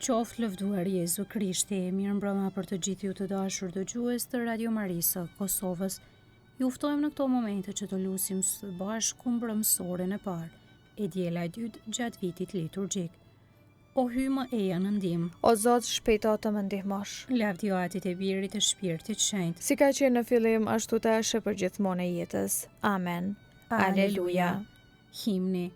Qoftë lëvduar Jezu Krishti, mirëmbrëma për të gjithë ju të dashur dëgjues të Radio Marisë Kosovës. Ju ftojmë në këto momente që të lusim së bashku mbrëmsoren e parë, e diela e dytë gjatë vitit liturgjik. O hy më eja në ndihmë, O Zot, shpejto të më ndihmosh. lavdi Atit e Birit e Shpirtit Shenjtë. Si ka qenë në fillim, ashtu tash e për gjithmonë e jetës. Amen. Aleluja. Himni.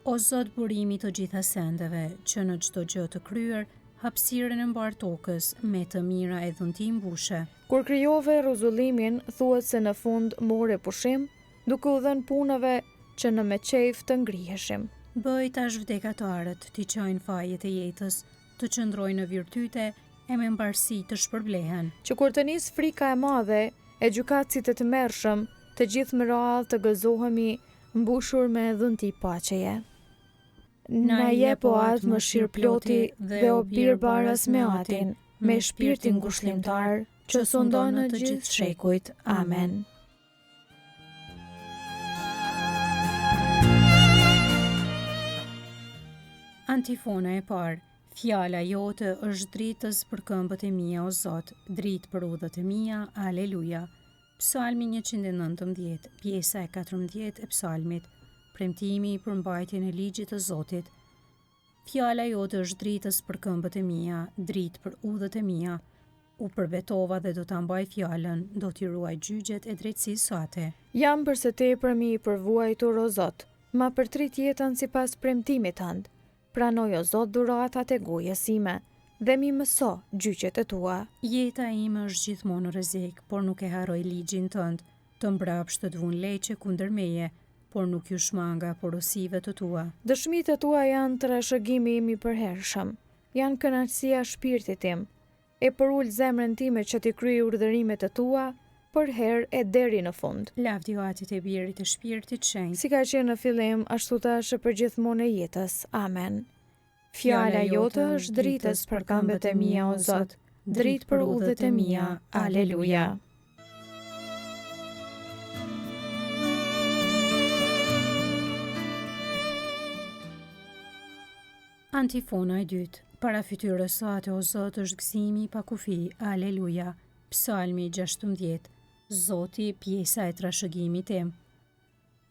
O Zot, burimi të gjitha sendeve, që në çdo gjë të kryer, hapësirën e mbar tokës me të mira e dhunti mbushe. Kur krijove rruzullimin, thuhet se në fund more pushim, duke u dhënë punëve që në me qejf të ngriheshim. Bëj tash vdekatarët t'i qojnë fajet e jetës, të qëndrojnë në virtyte e me mbarësi të shpërblehen. Që kur të nis frika e madhe, e gjykatësit e të mërshëm, të gjithë më radhë të gëzohemi, mbushur me dhunti paqeje. Na jep o atë më shirë ploti dhe o birë baras me atin, me shpirtin ngushëllimtar, që sondon në të gjithë shekujt. Amen. Antifona e parë. Fjala jote është dritës për këmbët e mia o Zot, dritë për udhët e mia, aleluja. Psalmi 119, pjesa e 14 e psalmit, premtimi për mbajtjen e ligjit të Zotit. Fjala jote është dritës për këmbët e mia, dritë për udhët e mia. U përbetova dhe do ta mbaj fjalën, do t'i ruaj gjygjet e drejtësisë sate. Jam përse tepër mi i përvuajtur o Zot, ma përtrit jetën sipas premtimit tënd. Pranoj o Zot dhuratat e gojës sime, dhe mi mëso gjyqet e tua. Jeta ime është gjithmonë në rrezik, por nuk e harroj ligjin tënd. Të mbrapsht të dvun leqe kundër meje, por nuk ju shmanga porosive të tua. Dëshmitë e tua janë trashëgimi im i përhershëm, janë kënaqësia shpirtit tim. E përul zemrën time që t'i kryej urdhërimet e tua, për herë e deri në fund. Lavdi Atit e Birit e Shpirtit Shenjtë. Si ka qenë në fillim, ashtu tash e për gjithmonë e jetës. Amen. Fjala jote është dritës për këmbët e mia o Zot, dritë për udhët e mia. Aleluja. Antifona e dytë. Para fytyrës sate o Zot është gëzimi pa kufi. Aleluja. Psalmi 16. Zoti, pjesa e trashëgimit tim.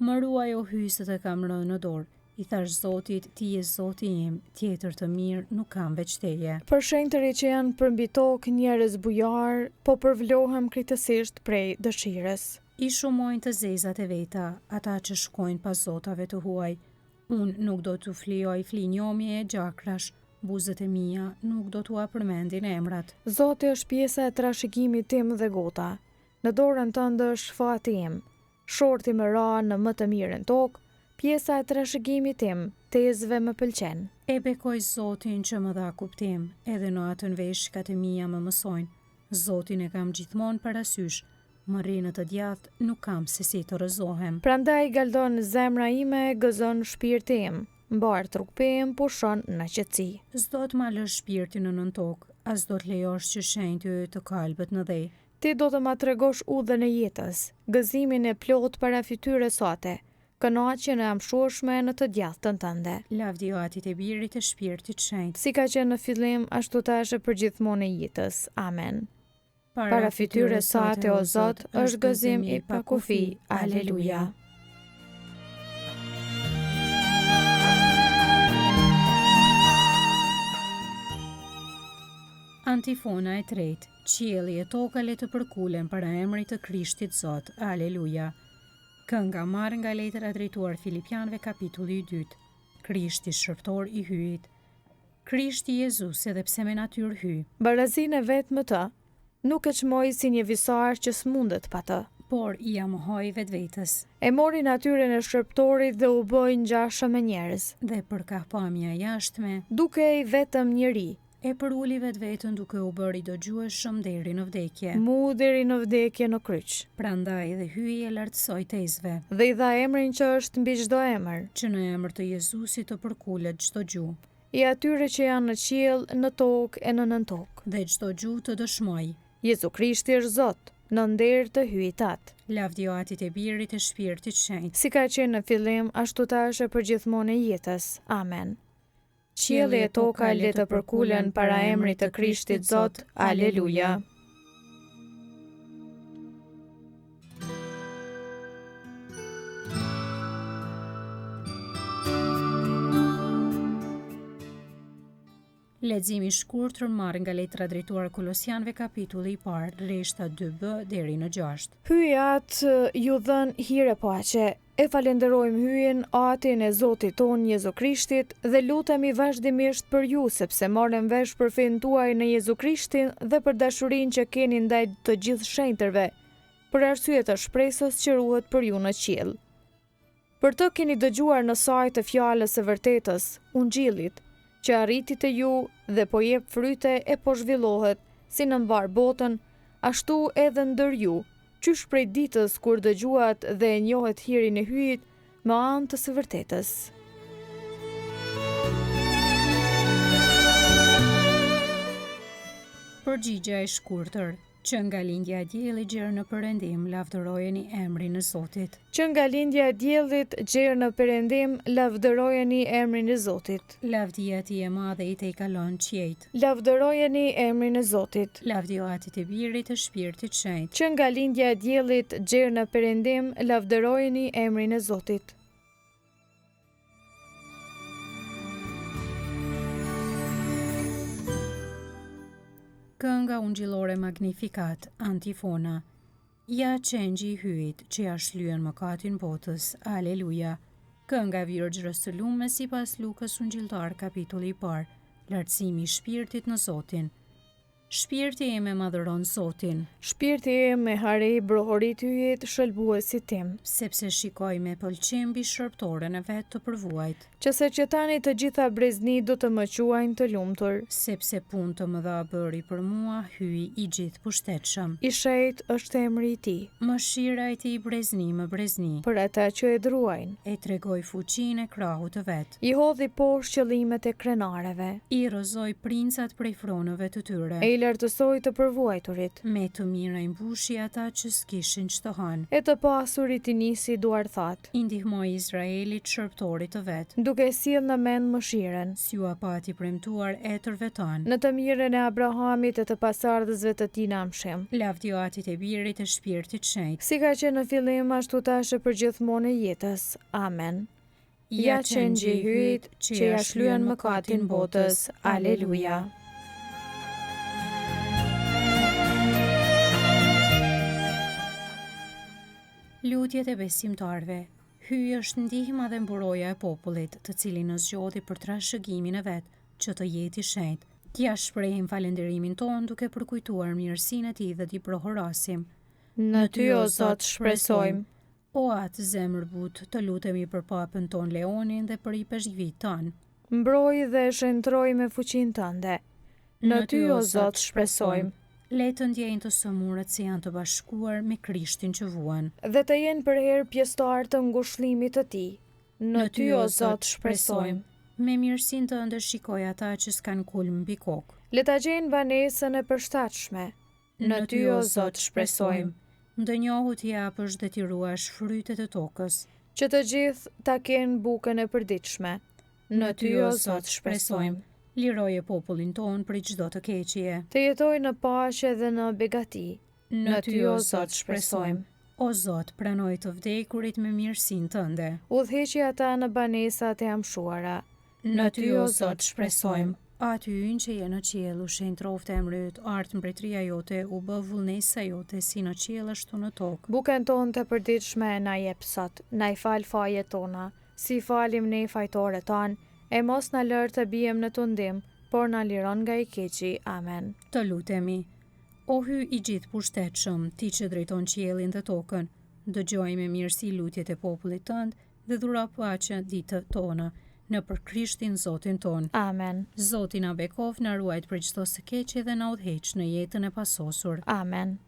Më ruaj o hy se të kam rënë në dorë. I thash Zotit, ti je Zoti im, tjetër të mirë nuk kam veç teje. Për shenjtë të ri që janë përmbi tokë njerëz bujar, po përvlohem kritësisht prej dëshirës. I shumojnë të zezat e veta, ata që shkojnë pas zotave të huaj. Unë nuk do t'u flijoj flinjomje e gjakrash, buzët e mia nuk do t'u përmendin emrat. Zoti është pjesa e trashëgimit tim dhe gota. Në dorën tënde është fati im. Shorti më ra në më të mirën tokë, pjesa e trashëgimit tim, tezëve më pëlqen. E bekoj Zotin që më dha kuptim, edhe në atën veshkat e mia më mësojnë. Zotin e kam gjithmonë parasysh, më rri në të djathtë, nuk kam se si të rëzohem. Prandaj galdon zemra ime, gëzon shpirti im, mbar trupi im pushon në qetësi. S'do të ma lësh shpirtin në nën tokë, as do të lejosh që shenjtë të kalbet në dhej. Ti do të ma tregosh udhën e jetës, gëzimin e plot para fytyrës sate, kënaqjen e amshueshme në të djathtën tënde. Lavdi Atit e Birit e Shpirtit Shenjtë. Si ka qenë në fillim, ashtu tash e për gjithmonë e jetës. Amen. Para fytyrës sate o Zot është gëzim i pa kufi. Aleluja. Antifona e tretë. Qielli e toka le të përkulen para emrit të Krishtit Zot. Aleluja. Kënga marrë nga letëra drejtuar Filipianëve kapitulli 2. Krishti shërtor i hyjit. Krishti Jezus edhe pse me natyrë hy. Barazin e vetë më të, nuk e çmoi si një visar që s'mundet pa të. Por i amohoi vetvetes. E mori natyrën e shërptorit dhe u bë ngjashëm me njerëz. Dhe për kapamja jashtme, duke i vetëm njeri, e përuli vetën duke u bërë i dëgjueshëm deri në vdekje. Mu deri në vdekje në kryq. Prandaj dhe hyi e lartësoi tezve. Dhe i dha emrin që është mbi çdo emër. Që në emër të Jezusit të përkulet çdo gjuhë. I atyre që janë në qiell, në tokë e në nën tokë. Dhe çdo gjuhë të dëshmoj. Jezu Krishti është Zot, në nder të hyjit atë. Lavdi Atit e Birit e Shpirtit Shenjtë. Si ka qenë në fillim, ashtu tash e për gjithmonë e jetës. Amen. Qielli e toka le të përkulen para emrit të Krishtit Zot. Aleluja. Leximi i shkurtër marrë nga letra drejtuar Kolosianëve kapitulli i parë, rreshta 2b deri në 6. Hyjat ju dhën hire paqe. E falenderojmë hyen atin e Zotit ton Jezu Krishtit dhe lutemi vazhdimisht për ju sepse marrëm vesh për fen tuaj në Jezu Krishtin dhe për dashurinë që keni ndaj të gjithë shenjtërve, për arsye të shpresës që ruhet për ju në qiell. Për të keni dëgjuar në sajt të fjalës së vërtetës, Ungjillit, që arriti te ju dhe po jep fryte e po zhvillohet, si në mbar botën, ashtu edhe ndër ju, qysh prej ditës kur dëgjuat dhe e njohet hirin e hyjit me anë të së vërtetës. Përgjigja e shkurtër, që nga lindja e diellit gjerë në Perëndim, lavdërojeni emrin e Zotit. Që nga lindja e diellit gjerë në Perëndim, lavdërojeni emrin e Zotit. Lavdia e tij e madhe i te i kalon qiejt. Lavdërojeni emrin e Zotit. Lavdio atit e Birit të Shpirtit Shenjtë. Që nga lindja e diellit gjerë në Perëndim, lavdërojeni emrin e Zotit. Kënga ungjillore Magnificat, antifona. Ja qengji i hyjit, që ja shlyen mëkatin botës. Aleluja. Kënga e Virgjërës së Lume sipas Lukës ungjilltar kapitulli i parë. Lartësimi i shpirtit në Zotin. Shpirti im e madhëron Zotin. Shpirti im me harej brohorit hyjit shëlbuesit tim. Sepse shikoj me pëlqim bishërptoren e vet të përvuajt. Që se qetani të gjitha brezni do të më quajnë të lumtur. Sepse punë të mëdha bëri për mua, hyi i gjithë pushtetshëm. I shejt është emri i tij. Mëshira e tij brezni më brezni. Për ata që e druajnë. E tregoi fuqinë e krahut të vet. I hodhi poshtë qëllimet e krenareve. I rrëzoi princat prej fronëve të tyre. E i lartësoi të përvuajturit. Me të mira i mbushi ata që s'kishin ç'të hanë. E të pasurit i nisi duarthat. I ndihmoi Izraelit shërptorit të vet. Duke sjell në mend mëshiren. S'ju pati premtuar etërve tanë. Në të mirën e Abrahamit e të pasardhësve të tij namshëm. Lavdio atit e Birit të Shpirtit Shenjtë. Si ka qenë në fillim, ashtu tash e përgjithmonë e jetës. Amen. Ja qengji i hyjit, që ja shlyen mëkatin botës. Aleluja. Lutjet e besimtarve. Hyj është ndihma dhe mburoja e popullit, të cilin në zgjodhi për trashëgimin e vet, që të jetë i shenjtë. T'ja shprehim falenderimin ton duke përkujtuar mirësinë e tij dhe t'i prohorasim. Në ty o Zot shpresojmë. O atë zemër butë, të lutemi për papën ton Leonin dhe për i peshqvit tanë. Mbroj dhe shëntroj me fuqinë tënde. Në ty o Zot shpresojmë. Le të ndjejnë të sëmurët si janë të bashkuar me Krishtin që vuan. Dhe të jenë përherë pjesëtar të ngushëllimit të tij. Në ty o Zot shpresojmë. Me mirësinë tënde shikoj ata që s'kan kulm mbi kokë. Le ta gjejnë banesën e përshtatshme. Në ty o Zot shpresojmë. Ndënjohu t'i japësh dhe t'i ruash frytet e tokës. Që të gjithë ta kenë bukën e përditshme. Në ty o Zot shpresojmë. Liroje popullin ton për çdo të keqje. Të jetoj në paqe dhe në begati. Në ty o Zot shpresojmë. O Zot, pranoj të vdekurit me mirësinë tënde. Udhëheqi ata në banesat e amshuara. Në ty o Zot shpresojmë. Aty ynë që je në qiell, u shenjë troftë emri yt, art mbretëria jote, u bë vullnesa jote si në qiell ashtu në tokë. Bukën tonë të përditshme na jep sot. Na i fal fajet tona, si falim ne fajtorët tanë. E mos na lër të bijem në tundim, por na liron nga i keqi. Amen. Të lutemi. O hy i gjithë pushtetshëm, ti që drejton qiellin dhe tokën, dëgjoj me mirësi lutjet e popullit tënd dhe dhuro paqe ditët tona, në për Krishtin Zotin ton. Amen. Zoti na bekov, na ruajt për çdo së keqe dhe na udhëheq në jetën e pasosur. Amen.